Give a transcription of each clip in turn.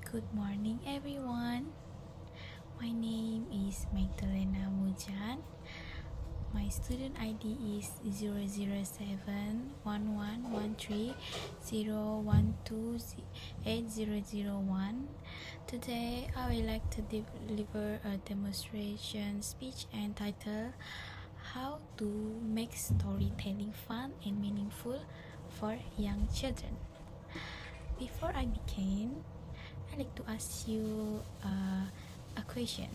Good morning, everyone. My name is OUMH1303. My student ID is 0071130128001. Today, I would like to deliver a demonstration speech entitled How to Make Storytelling Fun and Meaningful for Young Children. Before I begin, I'd like to ask you a question.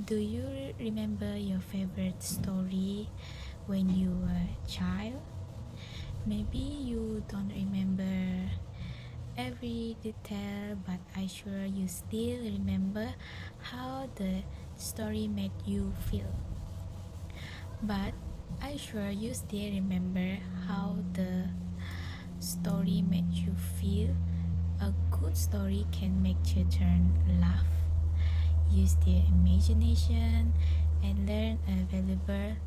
Do you remember your favorite story when you were a child? Maybe you don't remember every detail, but I'm sure you still remember how the story made you feel. But I'm sure you still remember how the story made you feel. A good story can make children laugh, use their imagination, and learn a valuable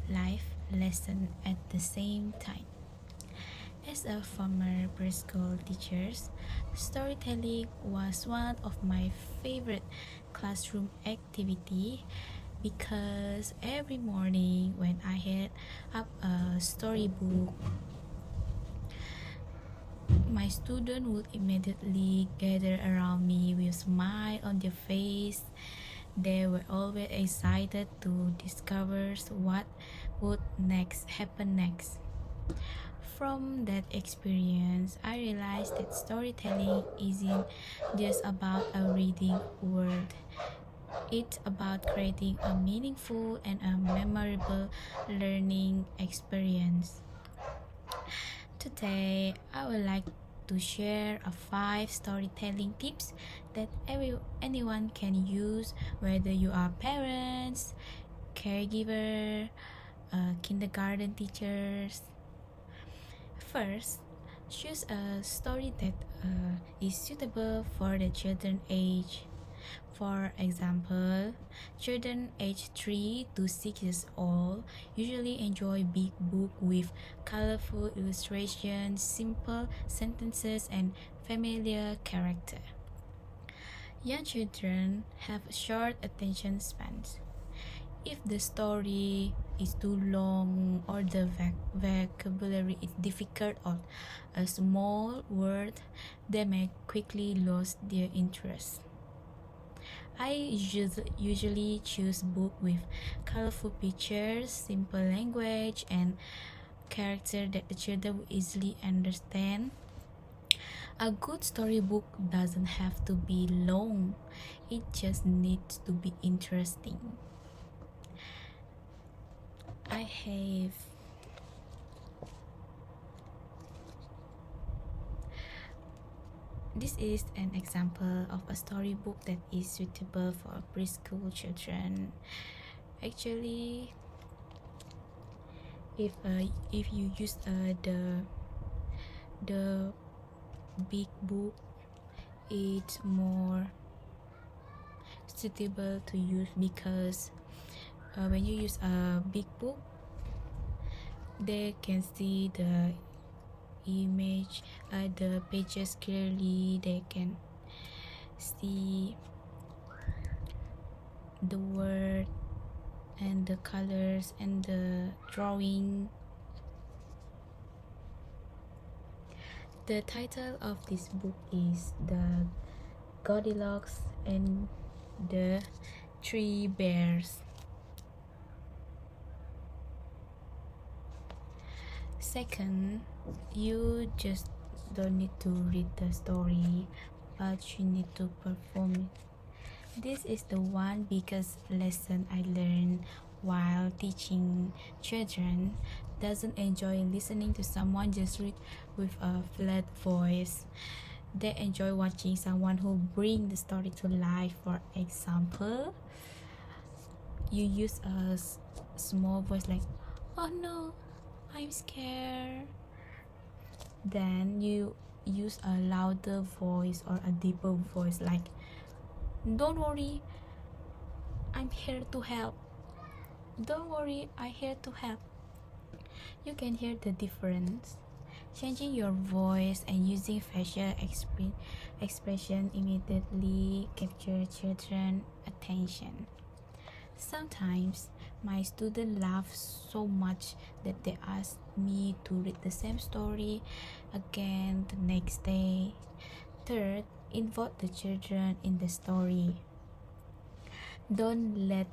life lesson at the same time. As a former preschool teacher, storytelling was one of my favorite classroom activity because every morning when I had up a storybook, my students would immediately gather around me with a smile on their face. They were always excited to discover what would happen next. From that experience, I realized that storytelling isn't just about a reading word. It's about creating a meaningful and a memorable learning experience. Today, I would like to share 5 storytelling tips that anyone can use, whether you are parents, caregiver, kindergarten teachers. First, choose a story that is suitable for the children's age. For example, children aged 3 to 6 years old usually enjoy big books with colorful illustrations, simple sentences, and familiar characters. Young children have short attention spans. If the story is too long or the vocabulary is difficult or a small word, they may quickly lose their interest. I usually choose books with colorful pictures, simple language, and characters that the children will easily understand. A good storybook doesn't have to be long, it just needs to be interesting. This is an example of a storybook that is suitable for preschool children. Actually, if you use the big book, it's more suitable to use because when you use a big book, they can see the image, the pages clearly. They can see the word and the colors and the drawing. The title of this book is The Goldilocks and the 3 Bears. Second, you just don't need to read the story, but you need to perform it. This is the one biggest lesson I learned while teaching children. Doesn't enjoy listening to someone just read with a flat voice. They enjoy watching someone who bring the story to life. For example, you use a small voice like, "Oh no, I'm scared." Then you use a louder voice or a deeper voice like, "Don't worry, I'm here to help. Don't worry, I'm here to help." You can hear the difference. Changing your voice and using facial expression immediately capture children's attention. Sometimes my students laugh so much that they ask me to read the same story again the next day. Third, involve the children in the story. Don't let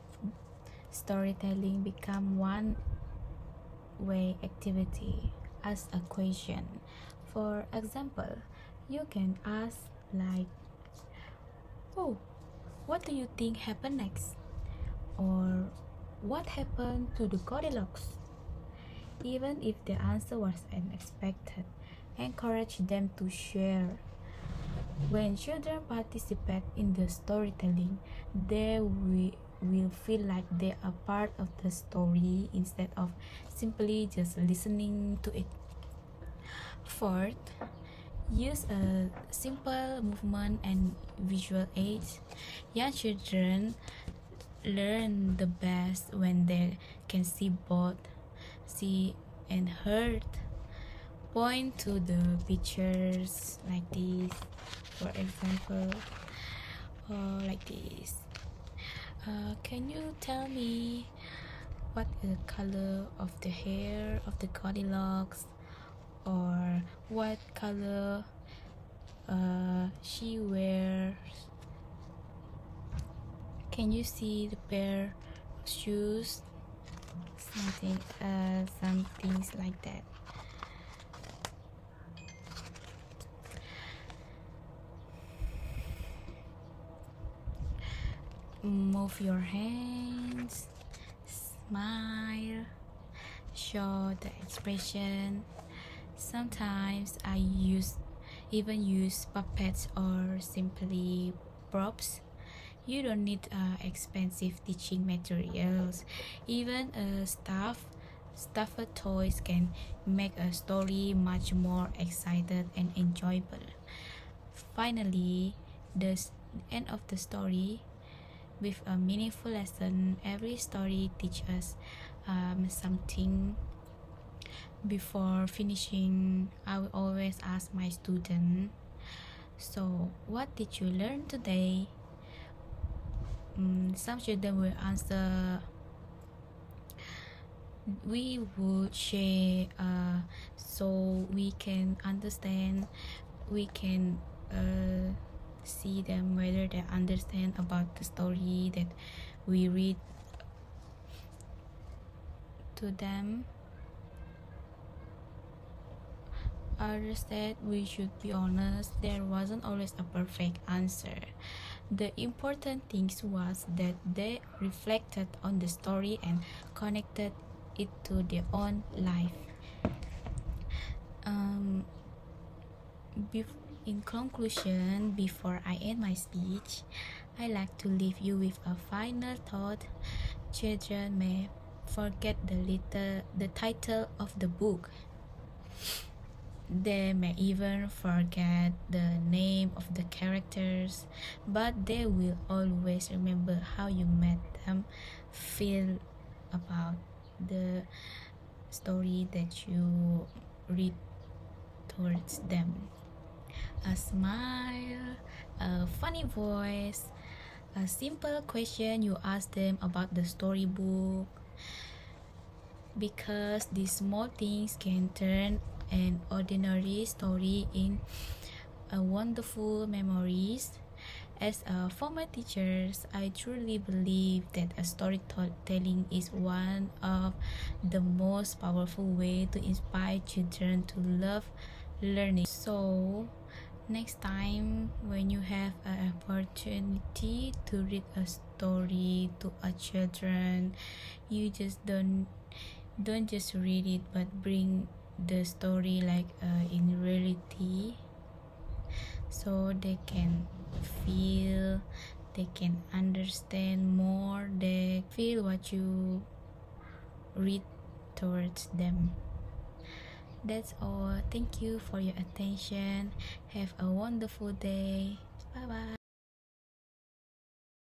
storytelling become one-way activity. Ask a question. For example, you can ask like, "Oh, what do you think happened next?" Or, "What happened to the Goldilocks?" Even if the answer was unexpected, encourage them to share. When children participate in the storytelling, they will feel like they are part of the story instead of simply just listening to it. Fourth, use a simple movement and visual aids. Young children learn the best when they can see both see and heard. Point to the pictures like this, for example, or like this. Can you tell me what is the color of the hair of the Goldilocks, or what color she wears? Can you see the pair of shoes? Some things like that. Move your hands, smile, show the expression. Sometimes I even use puppets or simply props. You don't need expensive teaching materials. Even stuffed toys can make a story much more excited and enjoyable. Finally, the end of the story with a meaningful lesson. Every story teaches us something. Before finishing, I will always ask my student, "So, what did you learn today?" Some children will answer, "We would share so we can understand, we can see them whether they understand about the story that we read to them." Others said we should be honest, there wasn't always a perfect answer. The important thing was that they reflected on the story and connected it to their own life. In conclusion, before I end my speech, I like to leave you with a final thought. Children may forget the title of the book. They may even forget the name of the characters, but they will always remember how you made them feel about the story that you read towards them. A smile, a funny voice, a simple question you ask them about the storybook, because these small things can turn an ordinary story in a wonderful memories. As a former teacher, I truly believe that a storytelling is one of the most powerful ways to inspire children to love learning. So, next time when you have an opportunity to read a story to a children, you just don't just read it, but bring the story like in reality, so they can feel, they can understand more, they feel what you read towards them. That's all. Thank you for your attention. Have a wonderful day. Bye bye.